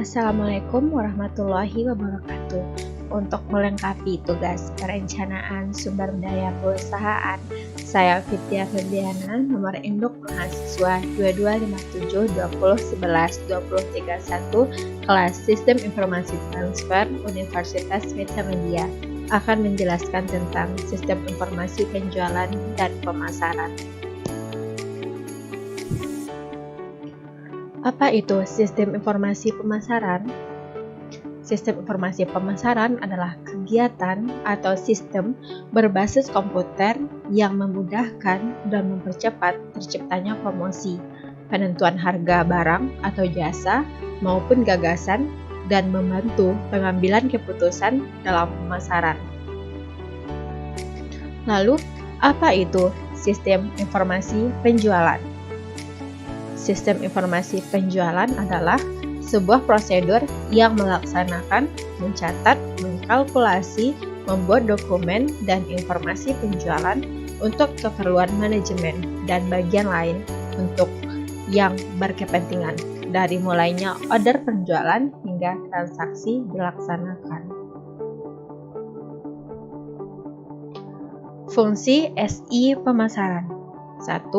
Assalamualaikum warahmatullahi wabarakatuh. Untuk melengkapi tugas perencanaan sumber daya perusahaan, saya Fitria Febriana, nomor induk mahasiswa 225720112031, kelas Sistem Informasi Transfer Universitas Media, akan menjelaskan tentang sistem informasi penjualan dan pemasaran. Apa itu sistem informasi pemasaran? Sistem informasi pemasaran adalah kegiatan atau sistem berbasis komputer yang memudahkan dan mempercepat terciptanya promosi, penentuan harga barang atau jasa maupun gagasan, dan membantu pengambilan keputusan dalam pemasaran. Lalu, apa itu sistem informasi penjualan? Sistem informasi penjualan adalah sebuah prosedur yang melaksanakan, mencatat, mengkalkulasi, membuat dokumen dan informasi penjualan untuk keperluan manajemen dan bagian lain untuk yang berkepentingan, dari mulainya order penjualan hingga transaksi dilaksanakan. Fungsi SI pemasaran. 1.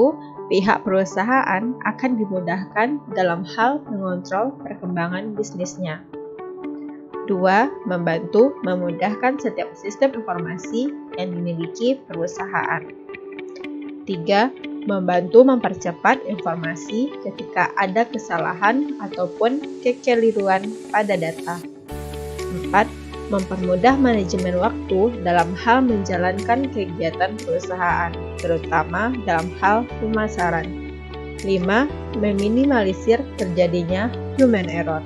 Pihak perusahaan akan dimudahkan dalam hal mengontrol perkembangan bisnisnya. 2. Membantu memudahkan setiap sistem informasi yang dimiliki perusahaan. 3. Membantu mempercepat informasi ketika ada kesalahan ataupun kekeliruan pada data. 4. Mempermudah manajemen waktu dalam hal menjalankan kegiatan perusahaan, terutama dalam hal pemasaran. 5. Meminimalisir terjadinya human error.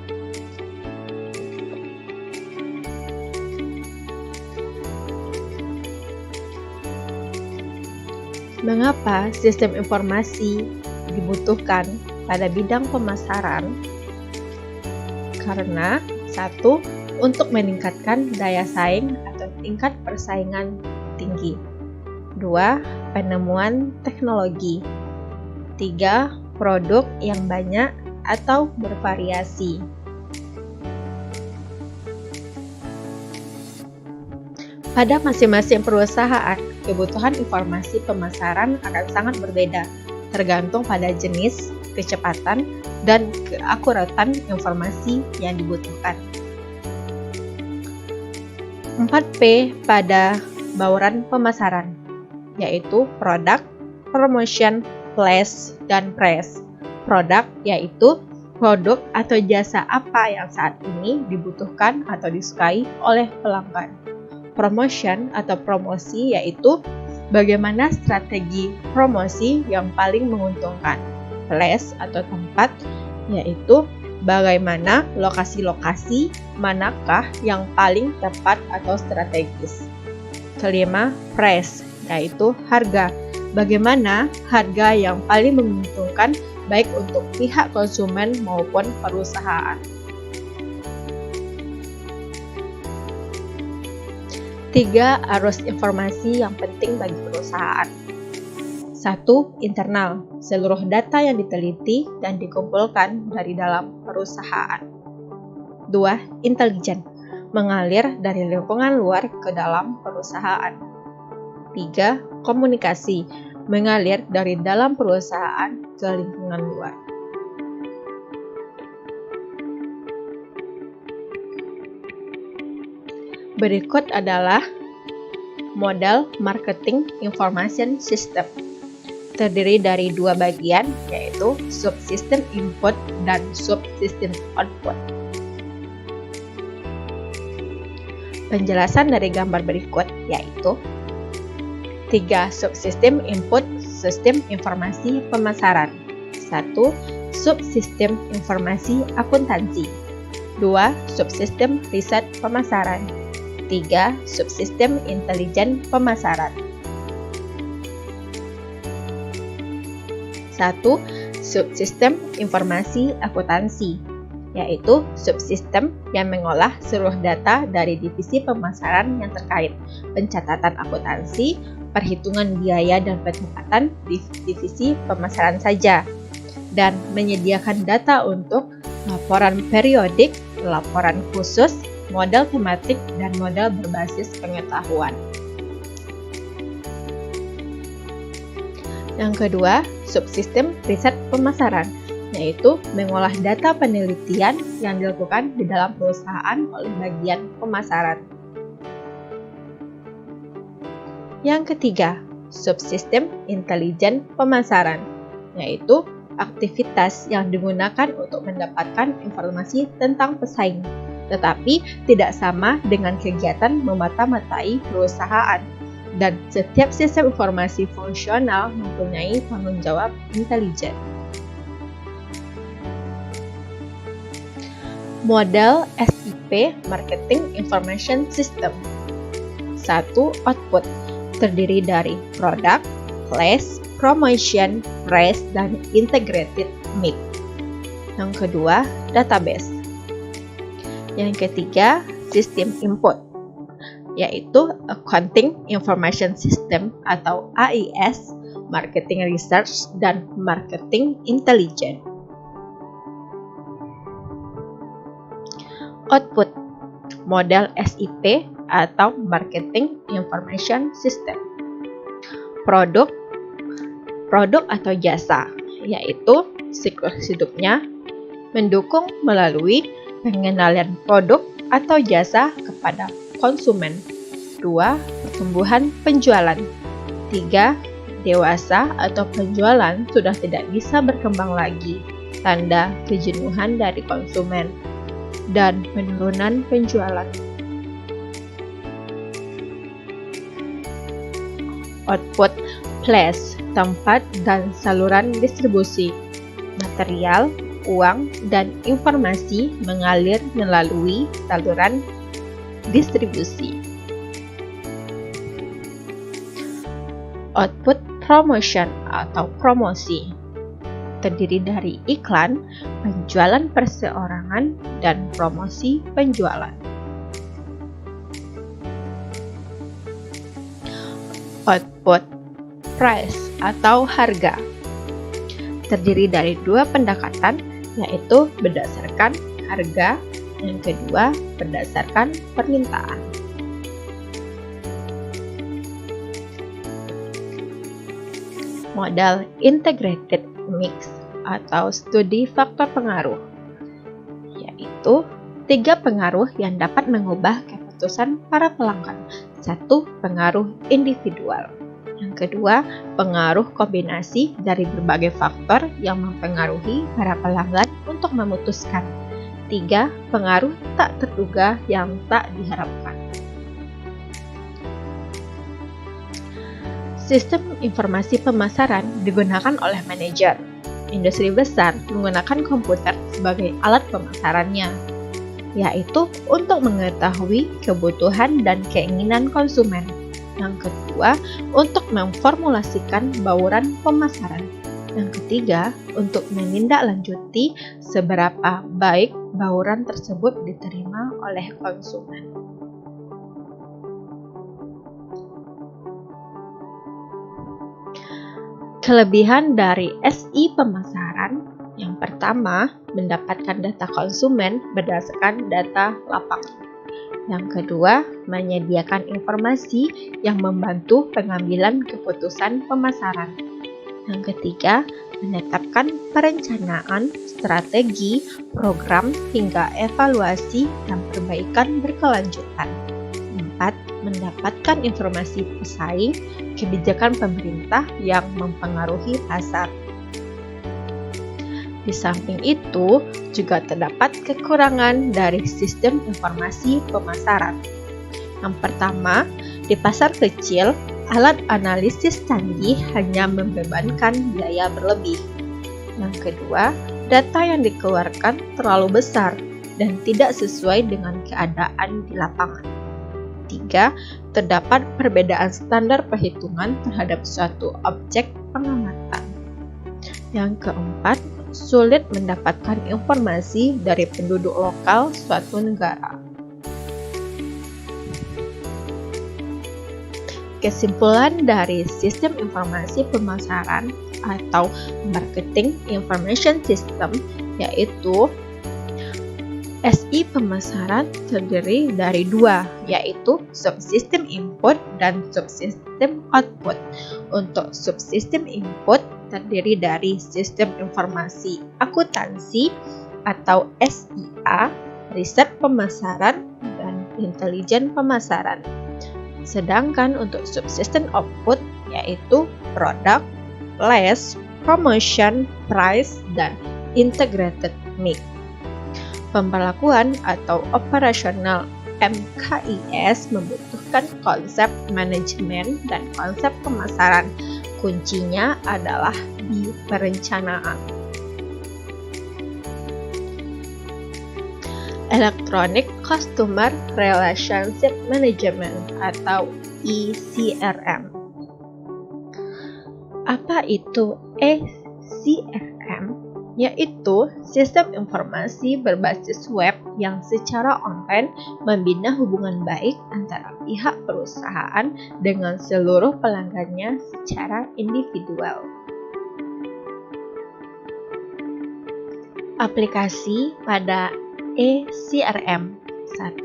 Mengapa sistem informasi dibutuhkan pada bidang pemasaran? Karena 1. Untuk meningkatkan daya saing atau tingkat persaingan tinggi. 2. Penemuan teknologi. 3. Produk yang banyak atau bervariasi. Pada masing-masing perusahaan, kebutuhan informasi pemasaran akan sangat berbeda, tergantung pada jenis, kecepatan, dan keakuratan informasi yang dibutuhkan. 4P pada bauran pemasaran, yaitu produk, promotion, place, dan price. Produk yaitu produk atau jasa apa yang saat ini dibutuhkan atau disukai oleh pelanggan. Promotion atau promosi yaitu bagaimana strategi promosi yang paling menguntungkan. Place atau tempat yaitu bagaimana lokasi-lokasi manakah yang paling tepat atau strategis. Kelima, price, yaitu harga. Bagaimana harga yang paling menguntungkan baik untuk pihak konsumen maupun perusahaan. 3. Arus informasi yang penting bagi perusahaan. 1. Internal, seluruh data yang diteliti dan dikumpulkan dari dalam perusahaan. 2. Intelijen, mengalir dari lingkungan luar ke dalam perusahaan. 3. Komunikasi, mengalir dari dalam perusahaan ke lingkungan luar. Berikut adalah model marketing information system. Terdiri dari dua bagian, yaitu subsistem input dan subsistem output. Penjelasan dari gambar berikut yaitu 3 subsistem input sistem informasi pemasaran. 1. Subsistem informasi akuntansi. 2. Subsistem riset pemasaran. 3. Subsistem intelijen pemasaran. 1. Subsistem informasi akuntansi, yaitu subsistem yang mengolah seluruh data dari divisi pemasaran yang terkait, pencatatan akuntansi, perhitungan biaya dan pendapatan di divisi pemasaran saja, dan menyediakan data untuk laporan periodik laporan khusus, model tematik, dan model berbasis pengetahuan. Yang kedua, subsistem riset pemasaran, yaitu mengolah data penelitian yang dilakukan di dalam perusahaan oleh bagian pemasaran. Yang ketiga, subsistem intelijen pemasaran, yaitu aktivitas yang digunakan untuk mendapatkan informasi tentang pesaing, tetapi tidak sama dengan kegiatan memata-matai perusahaan. Dan setiap sistem informasi fungsional mempunyai tanggung jawab intelijen. Model SIP Marketing Information System. 1. Output terdiri dari produk, class, promotion, price, dan integrated mix. Yang kedua, database. Yang ketiga, sistem input, yaitu Accounting Information System atau AIS, Marketing Research, dan Marketing Intelligence. Output, model SIP atau Marketing Information System. Produk atau jasa, yaitu siklus hidupnya, mendukung melalui pengenalan produk atau jasa kepada konsumen. 2. Pertumbuhan penjualan. 3. Dewasa atau penjualan sudah tidak bisa berkembang lagi, tanda kejenuhan dari konsumen, dan penurunan penjualan. Output, place, tempat dan saluran distribusi. Material, uang, dan informasi mengalir melalui saluran distribusi. Output promotion atau promosi terdiri dari iklan, penjualan perseorangan, dan promosi penjualan. Output price atau harga terdiri dari dua pendekatan, yaitu berdasarkan harga, yang kedua berdasarkan permintaan. Modal integrated mix atau studi faktor pengaruh, yaitu 3 pengaruh yang dapat mengubah keputusan para pelanggan. 1. Pengaruh individual. Yang kedua, pengaruh kombinasi dari berbagai faktor yang mempengaruhi para pelanggan untuk memutuskan. 3. Pengaruh tak terduga yang tak diharapkan. Sistem informasi pemasaran digunakan oleh manajer. Industri besar menggunakan komputer sebagai alat pemasarannya, yaitu untuk mengetahui kebutuhan dan keinginan konsumen. Yang kedua, untuk memformulasikan bauran pemasaran. Yang ketiga, untuk menindaklanjuti seberapa baik bauran tersebut diterima oleh konsumen. Kelebihan dari SI pemasaran, yang pertama, mendapatkan data konsumen berdasarkan data lapangan. Yang kedua, menyediakan informasi yang membantu pengambilan keputusan pemasaran. Yang ketiga, menetapkan perencanaan, strategi, program, hingga evaluasi dan perbaikan berkelanjutan. 4. Mendapatkan informasi pesaing, kebijakan pemerintah yang mempengaruhi pasar. Di samping itu, juga terdapat kekurangan dari sistem informasi pemasaran. Yang pertama, di pasar kecil, alat analisis canggih hanya membebankan biaya berlebih. Yang kedua, data yang dikeluarkan terlalu besar dan tidak sesuai dengan keadaan di lapangan. 3. Terdapat perbedaan standar perhitungan terhadap suatu objek pengamatan. Yang keempat, sulit mendapatkan informasi dari penduduk lokal suatu negara. Kesimpulan dari sistem informasi pemasaran atau marketing information system yaitu SI pemasaran terdiri dari dua, yaitu subsistem input dan subsistem output. Untuk subsistem input terdiri dari sistem informasi akuntansi atau SIA, riset pemasaran, dan intelijen pemasaran. Sedangkan untuk subsistem output yaitu produk, place, promotion, price, dan integrated mix. Pemberlakuan atau operasional MKIS membutuhkan konsep manajemen dan konsep pemasaran. Kuncinya adalah di perencanaan. Electronic Customer Relationship Management atau ECRM. Apa itu ECRM? Yaitu sistem informasi berbasis web yang secara online membina hubungan baik antara pihak perusahaan dengan seluruh pelanggannya secara individual. Aplikasi pada ECRM. 1.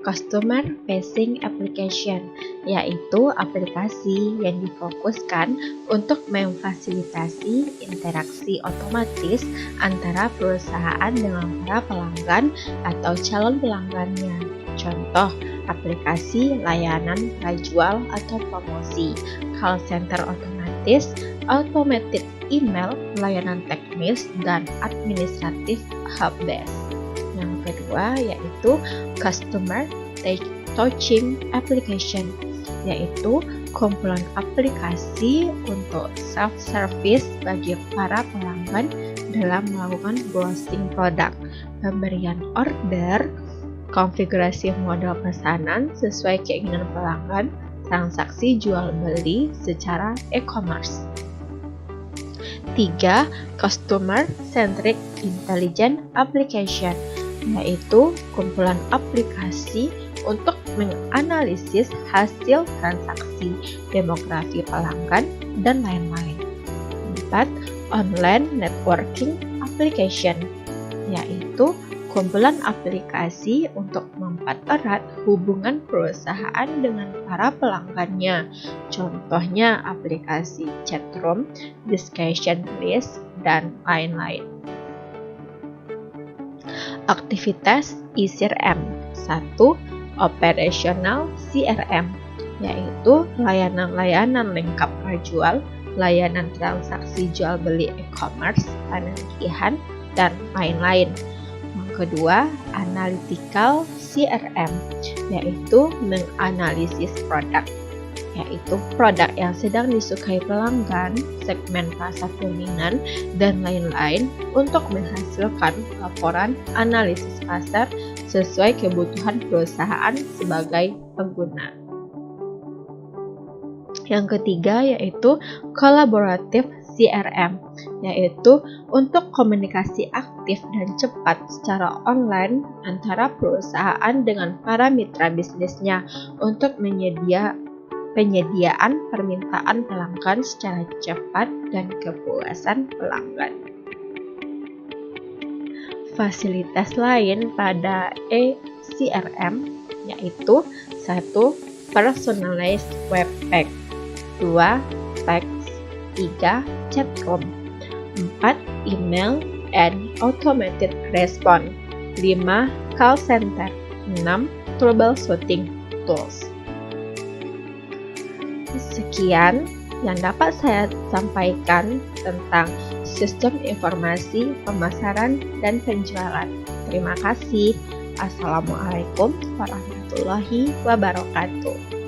Customer Facing Application, yaitu aplikasi yang difokuskan untuk memfasilitasi interaksi otomatis antara perusahaan dengan para pelanggan atau calon pelanggannya. Contoh, aplikasi layanan prajual atau promosi, call center otomatis, automated email, layanan teknis, dan administratif helpdesk. Yang kedua yaitu Customer Touching Application, yaitu kumpulan aplikasi untuk self-service bagi para pelanggan dalam melakukan browsing produk, pemberian order, konfigurasi model pesanan sesuai keinginan pelanggan, transaksi jual beli secara e-commerce. 3. Customer Centric Intelligent Application, yaitu kumpulan aplikasi untuk menganalisis hasil transaksi, demografi pelanggan, dan lain-lain. 4. Online Networking Application, yaitu kumpulan aplikasi untuk mempererat hubungan perusahaan dengan para pelanggannya. Contohnya aplikasi chatroom, discussion list, dan lain-lain. Aktivitas ECRM. 1. Operational CRM, yaitu layanan-layanan lengkap prajual, layanan transaksi jual beli e-commerce, penagihan, dan lain-lain. Yang kedua, Analytical CRM, yaitu menganalisis produk, yaitu produk yang sedang disukai pelanggan, segmen pasar dominan, dan lain-lain untuk menghasilkan laporan analisis pasar sesuai kebutuhan perusahaan sebagai pengguna. Yang ketiga yaitu Collaborative CRM, yaitu untuk komunikasi aktif dan cepat secara online antara perusahaan dengan para mitra bisnisnya untuk penyediaan permintaan pelanggan secara cepat dan kepuasan pelanggan. Fasilitas lain pada ECRM yaitu 1. Personalized web page, 2. Text, 3. Chatroom, 4. Email and automated response, 5. Call center, 6. Troubleshooting tools. Sekian yang dapat saya sampaikan tentang sistem informasi pemasaran dan penjualan. Terima kasih. Assalamualaikum warahmatullahi wabarakatuh.